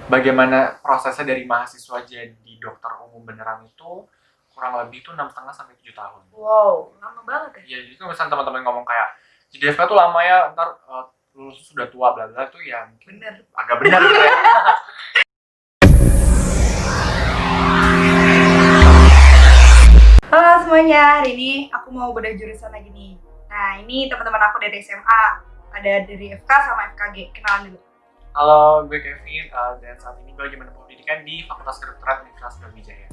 bagaimana prosesnya dari mahasiswa jadi dokter umum beneran itu kurang lebih itu 6,5 sampai 7 tahun. Wow, lama banget ya. Ya jadi kalau misalnya teman-teman ngomong kayak jadi FK tuh lama ya, ntar lulus sudah tua bla bla, itu ya mungkin Bener. agak benar gitu ya. Halo semuanya, hari ini aku mau bedah jurusan lagi nih. Nah, ini teman-teman aku dari SMA. Ada dari FK sama FKG. Kenalan dulu. Halo, gue Kevin, dan saat ini gue lagi menempuh pendidikan di Fakultas Kedokteran Universitas Brawijaya.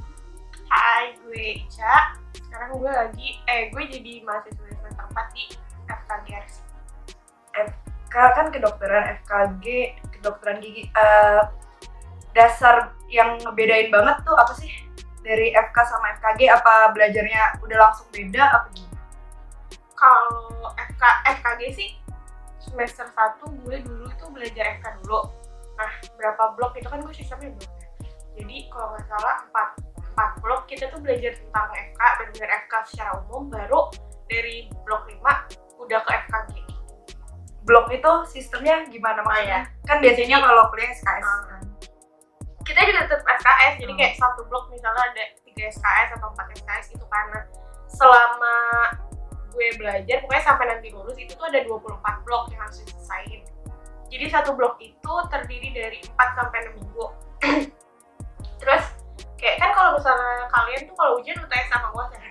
Hai, gue Ica. Sekarang gue jadi mahasiswa semester 4 di FKG RC. FK kan kedokteran, FKG kedokteran gigi. Dasar yang ngebedain banget tuh apa sih? Dari FK sama FKG, apa belajarnya udah langsung beda apa gimana? Kalau FKG sih semester 1 gue dulu itu belajar FK dulu. Nah, berapa blok itu kan gue sistemnya blok ya. Jadi kalau nggak salah 4 blok kita tuh belajar tentang FK, benar-benar FK secara umum, baru dari blok 5 udah ke FKG. Blok itu sistemnya gimana maksudnya? Kan biasanya kalau kuliah SKS kan. Kita juga tetap SKS, jadi kayak satu blok misalnya ada 3 SKS atau 4 SKS gitu, karena selama gue belajar pokoknya sampai nanti lulus itu tuh ada 24 blok yang harus diselesain. Jadi satu blok itu terdiri dari 4 sampai 6 minggu. Terus kayak kan kalau misalnya kalian tuh kalau ujian UTS sama UAS ya.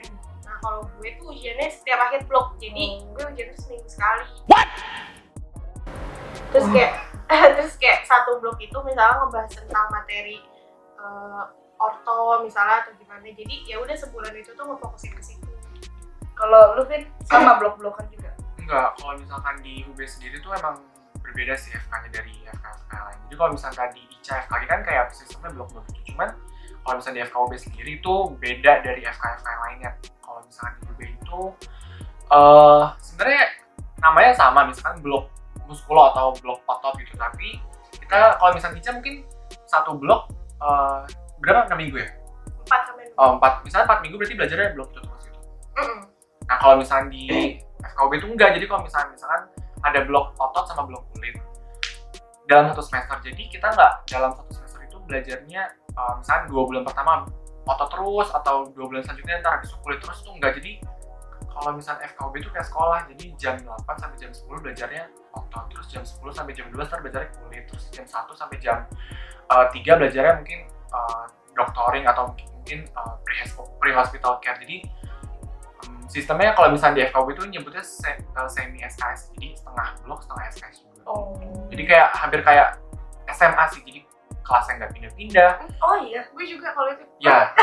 Nah, kalau gue tuh ujiannya setiap akhir blok. Jadi gue ujian seminggu sekali. Terus kayak satu blok itu misalnya ngebahas tentang materi orto misalnya atau gimana. Jadi ya udah sebulan itu tuh ngefokusin ke situ. Kalau lu Vin sama blok-blokan juga? Enggak, kalau misalkan di UB sendiri tuh emang berbeda sih FK-nya dari FK lain. Jadi kalau misalkan tadi ICA FKG kan kayak sistemnya blok-blok gitu. Cuman kalau misalkan di FK UB sendiri itu beda dari FK yang lainnya. Kalau misalkan di UB itu sebenarnya namanya sama, misalkan blok muskulo atau blok otot gitu. Tapi kita kalau misalkan ICA mungkin satu blok berapa? 6 minggu ya? 4 sampai 6 Oh, 4. Misalnya 4 minggu berarti belajarnya blok itu terus gitu. Nah, kalau misalnya di FKUB itu enggak, jadi kalau misalkan ada blok otot sama blok kulit dalam satu semester, jadi kita nggak dalam satu semester itu belajarnya misalnya 2 bulan pertama otot terus atau 2 bulan selanjutnya ntar habis kulit terus, itu enggak. Jadi kalau misalnya FKUB itu kayak sekolah, jadi jam 8 sampai jam 10 belajarnya otot, terus jam 10 sampai jam 12 ntar belajarnya kulit, terus jam 1 sampai jam 3 belajarnya mungkin doctoring atau mungkin pre-hospital care. Jadi sistemnya kalau misalnya di FKUB itu nyebutnya semi SKS, jadi setengah blok setengah SKS juga. Jadi kayak hampir kayak SMA sih, jadi kelasnya nggak pindah-pindah. Oh iya, gue juga kalau itu. Ya.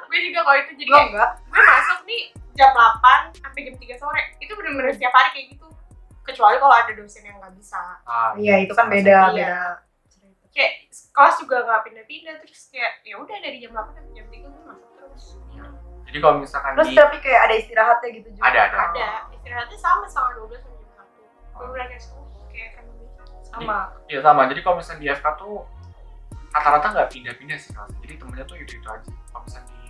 Gue juga kalau itu jadi gue kayak enggak. gue masuk nih jam 8 sampai jam 3 sore. Itu benar-benar setiap hari kayak gitu. Kecuali kalau ada dosen yang nggak bisa. Iya, itu kan sama-sama. beda. Kayak kelas juga nggak pindah-pindah, terus kayak ya udah dari jam 8 sampai jam 3 gue masuk terus. Jadi kalau misalkan Terus tapi kayak ada istirahatnya gitu juga? Ada. Istirahatnya sama setengah 12 sampai jam 1. Bener-bener kayak sekolah, kayak kan Sama. Iya sama. Jadi kalau misalnya di FK tuh rata-rata nggak pindah-pindah sih kelasnya. Jadi temennya tuh itu aja. Kalau misalnya di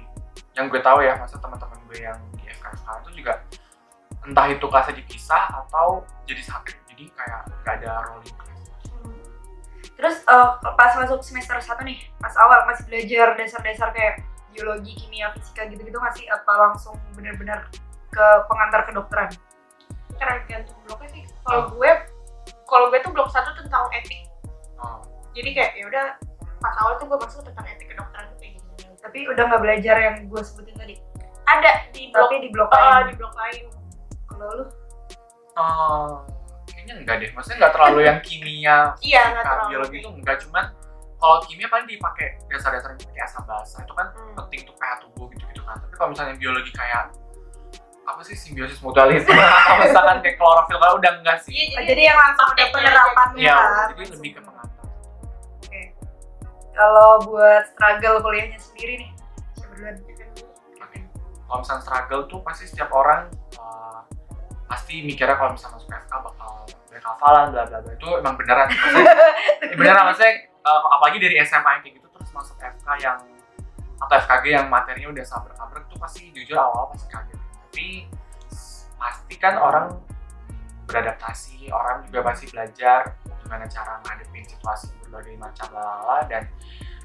yang gue tahu ya, masa teman-teman gue yang di FK sekarang itu juga entah itu kelasnya dipisah atau jadi satu. Jadi kayak nggak ada rolling class. Terus pas masuk semester 1 nih, pas awal masih belajar dasar-dasar kayak biologi, kimia, fisika gitu-gitu masih apa langsung benar-benar ke pengantar kedokteran? tergantung bloknya sih. Kalau gue tuh blok 1 tentang etik. Jadi kayak ya udah pas awal tuh gue masuk tentang etik kedokteran tuh kayak gini. Tapi udah nggak belajar yang gue sebutin tadi? Ada di blok, Tapi di blok lain? di blok lain. Kalau lu? Kayaknya enggak deh. Maksudnya nggak terlalu yang kimia, Iya, nggak terlalu. biologi itu enggak. Cuman kalau kimia paling dipakai dasar-dasar kayak asam basa, itu kan penting untuk pH tubuh gitu-gitu kan. Tapi kalau misalnya biologi kayak apa sih, simbiosis mutualisme atau misalkan kayak klorofil, kalau udah enggak sih. Iya, Jadi yang langsung ada penerapannya Iya, kan? jadi lebih ke pengantar. Oke. Kalau buat struggle kuliahnya sendiri nih, siapa duluan? Oke. Kalau misalnya struggle tuh pasti setiap orang pasti mikirnya kalau misalnya masuk FK bakal banyak hafalan bla bla bla. Itu emang beneran. Maksudnya apalagi dari SMA yang kayak gitu terus masuk FK yang atau FKG yang materinya udah sabrek-sabrek tuh pasti jujur awal-awal pasti kaget. Tapi pasti kan orang beradaptasi, orang juga pasti belajar gimana cara ngadepin situasi berbagai macam lala. Dan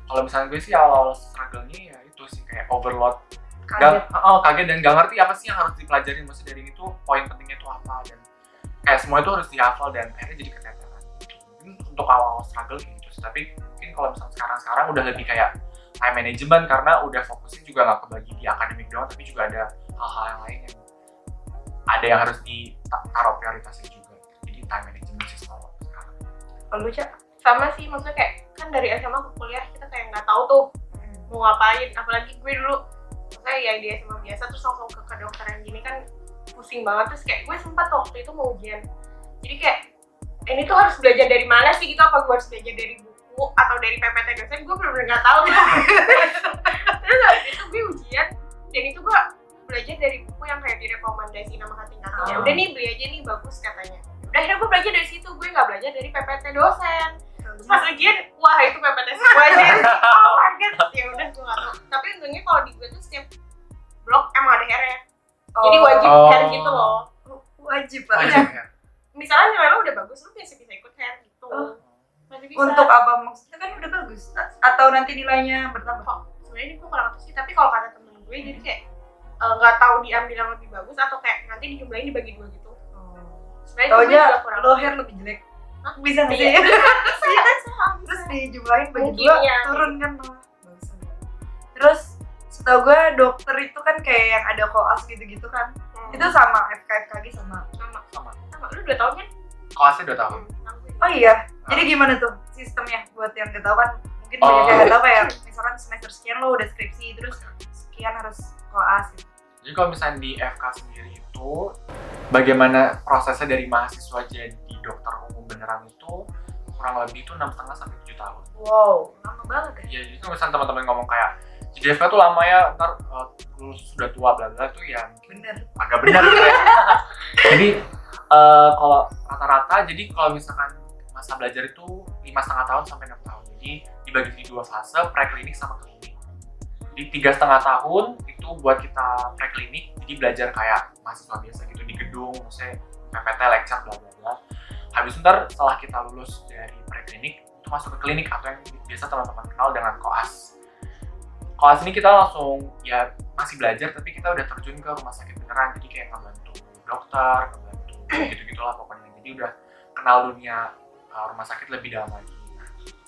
kalau misalnya gue sih awal struggle-nya ya itu sih kayak overload, kaget dan gak ngerti apa sih yang harus dipelajarin, maksudnya dari itu poin pentingnya itu apa, dan kayak semua itu harus dihafal dan akhirnya jadi keteteran gitu. Mungkin untuk awal struggle kayak gitu sih, tapi mungkin kalau misalnya sekarang udah lebih kayak time management karena udah fokusnya juga nggak kebagi di akademik doang, tapi juga ada hal-hal yang lain yang ada yang harus ditaruh prioritasnya juga. Jadi time management sih selalu sekarang. Lu Cak? Sama sih, maksudnya kayak kan dari SMA ke kuliah kita kayak nggak tahu tuh mau ngapain, apalagi gue dulu maksudnya ya di SMA biasa terus langsung ke kedokteran gini kan pusing banget. Terus kayak gue sempat waktu itu mau ujian, jadi kayak ini tuh harus belajar dari mana sih gitu, apa gue harus belajar dari buku atau dari PPT dosen, gue bener-bener nggak tahu gitu. Terus habis itu gue ujian dan itu gue belajar dari buku yang kayak direkomendasi nama kating-katingnya. Udah nih beli aja nih, bagus katanya. Udah akhirnya gue belajar dari situ, gue nggak belajar dari PPT dosen. Terus pas ujian, wah itu PPT semua aja. Oh my god, ya udah gue nggak tahu. Tapi untungnya kalau di gue tuh setiap blok emang ada hair-nya. Jadi wajib hair gitu loh. Wajib Wajib banget. ya. Misalnya nilai lo udah bagus, lo bisa ikut hair gitu. Masih bisa. Untuk apa maksudnya kan udah bagus atau nanti nilainya bertambah? Kok sebenarnya ini gue kurang tahu sih, tapi kalau kata temen gue jadi kayak nggak tahu diambil yang lebih bagus atau kayak nanti dijumlahin dibagi dua gitu. Sebenarnya gue Taunya juga kurang lo hair lebih jelek. Bisa nggak sih? Iya. Terus dijumlahin bagi Mungkin dua ya. turun kan malah. Bagus. Terus setahu gue dokter itu kan kayak yang ada koas gitu-gitu kan. Itu sama FKFKG sama. sama. Lu 2 tahun kan? Kelasnya 2 tahun. Oh iya. Jadi gimana tuh sistemnya buat yang nggak tahu kan? Mungkin banyak yang nggak tahu kayak misalkan semester sekian lo udah skripsi terus sekian harus koas gitu. Jadi kalau misalnya di FK sendiri itu bagaimana prosesnya dari mahasiswa jadi dokter umum beneran itu kurang lebih itu 6,5 sampai 7 tahun. Wow, lama banget ya. Iya, jadi kalau misalnya teman-teman ngomong kayak jadi FK tuh lama ya, ntar lulus sudah tua bla bla tuh ya Bener. agak benar gitu ya. Jadi kalau rata-rata, jadi kalau misalkan masa belajar itu 5,5 tahun sampai 6 tahun. Jadi dibagi di 2 fase, preklinik sama klinik. Di 3,5 tahun itu buat kita preklinik, jadi belajar kayak mahasiswa biasa gitu di gedung, misalnya PPT, lecture, bla bla bla. Habis itu ntar setelah kita lulus dari preklinik, itu masuk ke klinik atau yang biasa teman-teman kenal dengan koas. Koas ini kita langsung ya masih belajar, tapi kita udah terjun ke rumah sakit beneran, jadi kayak ngebantu dokter, ngebantu gitu-gitulah pokoknya. Jadi udah kenal dunia rumah sakit lebih dalam lagi.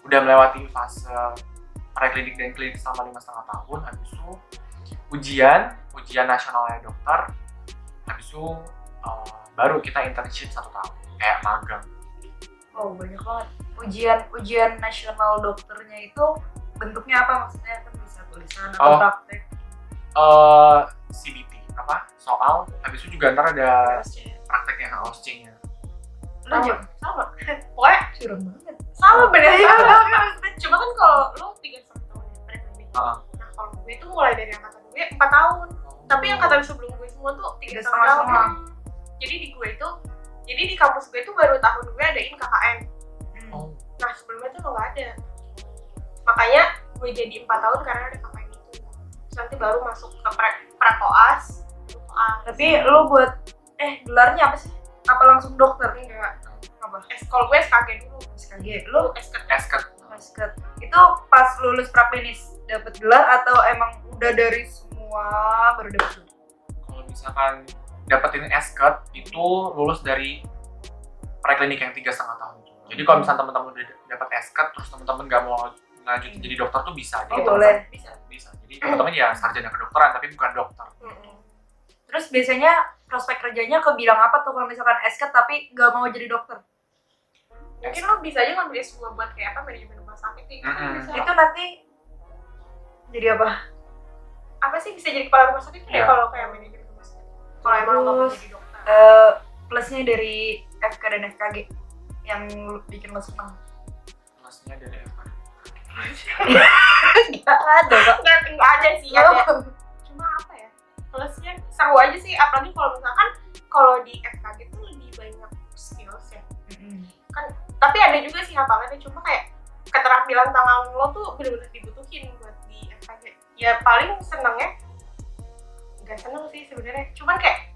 Udah melewati fase preklinik dan klinik selama 5,5 tahun, habis itu ujian nasionalnya dokter, habis itu baru kita internship 1 tahun, kayak magang. Oh banyak banget. Ujian nasional dokternya itu bentuknya apa maksudnya? Kan bisa tulisan atau praktek? CBT apa? Soal, habis itu juga ntar ada prakteknya OSCE-nya. Lu juga Sama. Pokoknya curang banget. sama bener ya. Cuma kan kalau lo 3,5 tahun ya preklinik. Nah kalau gue tuh mulai dari angkatan gue 4 tahun. Tapi angkatan sebelum gue semua tuh 3,5 tahun. Jadi di gue itu, jadi di kampus gue tuh baru tahun gue adain KKN. Nah sebelumnya tuh nggak ada. Makanya gue jadi 4 tahun karena ada KKN itu. Terus nanti baru masuk ke pre-koas. Tapi lu buat gelarnya apa sih? Apa langsung dokter? Enggak. Apa? Kalau gue SKG dulu. SKG. Lu Esket. basket. Itu pas lulus praklinis dapat gelar atau emang udah dari semua baru dapat gelar? Kalau misalkan dapetin esket itu lulus dari preklinik yang 3,5 tahun itu. Jadi kalau misalnya teman-teman udah dapat esket terus teman-teman nggak mau lanjutin jadi dokter tuh bisa. Jadi boleh. Bisa. Jadi teman-teman ya sarjana kedokteran tapi bukan dokter. Terus biasanya prospek kerjanya kebilang apa tuh kalau misalkan esket tapi nggak mau jadi dokter? Mungkin lo bisa aja ngambil S2 buat kayak apa, manajemen rumah sakit gitu. Bisa. Itu nanti jadi apa? Apa sih, bisa jadi kepala rumah sakit kan ya kalau kayak manajemen rumah sakit. Kalau emang lo mau jadi dokter. Plusnya dari FK dan FKG yang bikin lo senang? Plusnya dari apa? Nggak ada kok. Nggak ada sih, ada. Cuma apa ya? Plusnya seru aja sih, apalagi kalau misalkan kalau di FKG tuh lebih banyak skills ya. Kan tapi ada juga sih hafalannya, cuma kayak keterampilan tangan lo tuh benar-benar dibutuhin buat di FKG. Ya paling senengnya nggak seneng sih sebenarnya, cuman kayak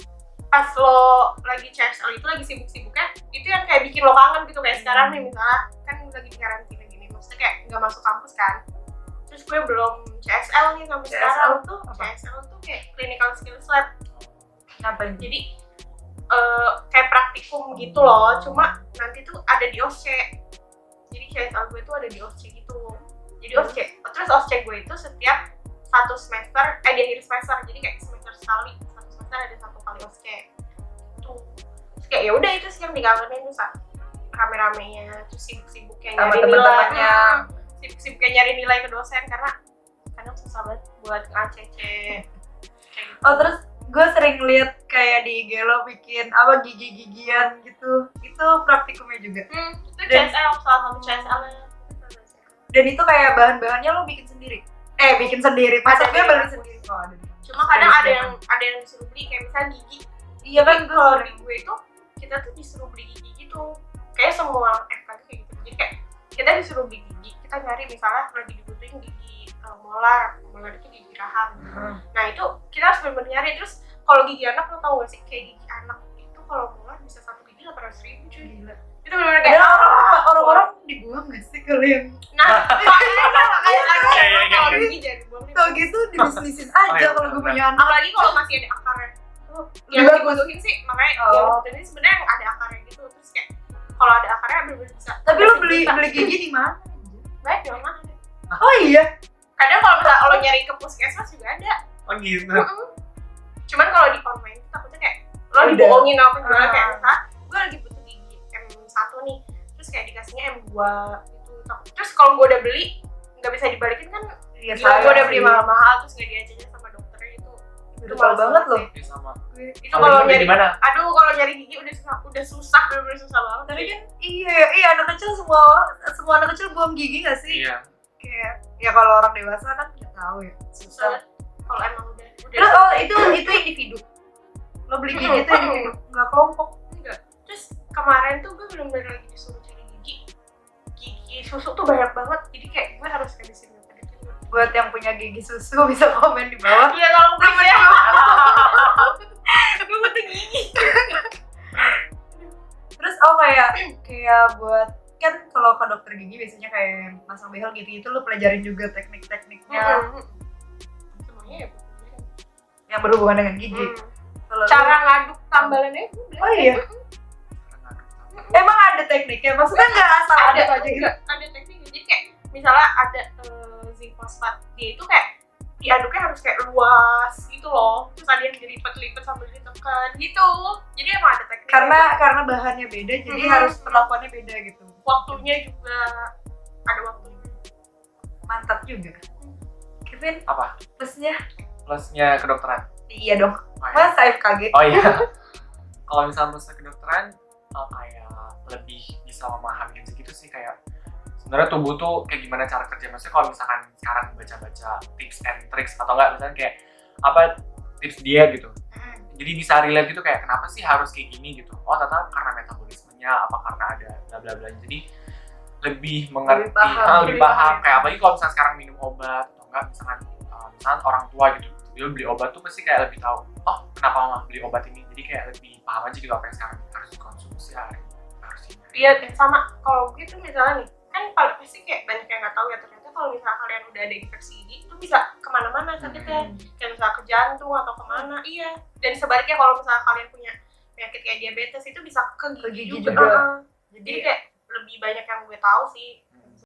pas lo lagi CSL itu lagi sibuk-sibuknya itu yang kayak bikin lo kangen gitu kayak sekarang nih misalnya kan lagi di karantina gini maksudnya kayak nggak masuk kampus kan terus gue belum CSL nih sampai CSL sekarang tuh apa? CSL tuh kayak clinical skills lab Ngapain? jadi kayak praktikum gitu loh cuma nanti tuh ada di OSCE jadi CSL gue tuh ada di OSCE gitu jadi OSCE terus OSCE gue itu setiap satu semester di akhir semester jadi kayak semester sekali satu semester ada satu kali OSCE tuh terus kayak ya udah itu sih yang dikangenin tuh rame-ramenya terus sibuk-sibuknya Sama nyari temen-temennya. nilai sibuk-sibuknya nyari nilai ke dosen karena kadang susah banget buat nge-ACC kayak gitu. Oh terus gue sering lihat kayak di IG lo bikin apa gigi-gigian gitu. Itu praktikumnya juga. itu Dan- CSL salah satu CSL-nya. Dan itu kayak bahan-bahannya lo bikin sendiri. Bikin sendiri. Masa Ada gue di beli kampus. sendiri. Oh, ada. Cuma kadang ada yang disuruh beli kayak misalnya gigi. Iya kan gue Kalau sering. di gue itu kita tuh disuruh beli gigi gitu. Kayak semua FK tuh kayak gitu. Jadi kayak kita disuruh beli gigi. Kita nyari misalnya lagi dibutuhin gigi molar itu gigi rahang. Nah itu kita harus bener-bener nyari. Terus kalau gigi anak lo tau gak sih kayak gigi anak itu kalau molar bisa satu gigi 800.000 cuy. Gila. Itu bener-bener kayak Orang-orang dibuang gak sih kalian? nah makanya Iya. kalau gigi jangan dibuang nih. Tau gitu dibisnisin aja iya, kalau gue bener. punya anak. Apalagi kalau masih ada akarnya. Yang Lebih bagus. dibutuhin sih makanya Oh. yang dibutuhin sebenarnya yang ada akarnya gitu terus kayak kalau ada akarnya bener-bener bisa. Tapi lo beli gigi di mana? baik di mana? Oh iya. Kadang kalau misalnya lo nyari ke puskesmas juga ada. Oh gitu. Cuman kalau di online itu takutnya kayak lo Udah. dibohongin sama penjualnya kayak Ah. misalnya gue lagi butuh gigi M1 nih terus kayak dikasihnya M2 gitu terus kalau gue udah beli nggak bisa dibalikin kan Iya, gila gue udah beli mahal-mahal terus nggak diajarin sama dokternya itu Brutal banget loh. sih. Iya, sama. Itu Kalau kalau di nyari mana? aduh kalau nyari gigi udah susah bener-bener susah banget Tapi kan iya anak kecil semua anak kecil buang gigi gak sih? Iya. Kayak ya kalau orang dewasa kan nggak tahu ya. susah kalau emang udah Terus itu individu. Lo beli gigi itu individu, nggak kelompok. enggak terus kemarin tuh gue bener-bener lagi disuruh cari gigi susu tuh banyak banget jadi kayak gue harus habisin Buat yang punya gigi susu bisa komen di bawah. iya tolong please ya gue butuh gigi Terus kayak buat kan kalau ke dokter gigi biasanya kayak masang behel gitu lo pelajarin juga teknik-tekniknya semuanya ya yang berhubungan dengan gigi. Kalau cara ngaduk tambalannya gue Oh iya. Emang ada tekniknya, maksudnya nggak asal ada aja gitu. ada tekniknya jadi kayak misalnya ada zinc fosfat dia itu kayak diaduknya harus kayak luas gitu loh terus ada yang dilipet-lipet sambil ditekan gitu jadi emang ada teknik Karena bahannya beda, jadi Mhm. harus perlakuannya beda gitu. waktunya juga ada waktunya Mantap juga. Kevin, Apa? plusnya? Plusnya kedokteran. Iya dong. Oh, iya. Masa FKG? Oh iya. Kalau misalnya plusnya kedokteran kayak lebih bisa memahami segitu sih kayak sebenarnya tubuh tuh kayak gimana cara kerja maksudnya kalau misalkan sekarang baca-baca tips and tricks atau enggak misalnya kayak apa tips dia gitu jadi bisa relate gitu kayak kenapa sih harus kayak gini gitu oh ternyata karena metabolismenya apa karena ada bla bla bla jadi lebih mengerti lebih paham kayak apalagi kalau misalnya sekarang minum obat atau enggak misalkan orang tua gitu dia beli obat tuh pasti kayak lebih tahu oh kenapa mama beli obat ini jadi kayak lebih paham aja gitu apa yang sekarang harus dikonsumsi harus dihindari. iya sama kalau gitu misalnya nih kan paling pasti kayak banyak yang nggak tahu ya ternyata kalau misalnya kalian udah ada infeksi gigi itu bisa kemana-mana sakitnya kayak misalnya ke jantung atau kemana iya dan sebaliknya kalau misalnya kalian punya penyakit kayak diabetes itu bisa ke gigi, Ke gigi juga. juga. Jadi kayak lebih banyak yang gue tahu sih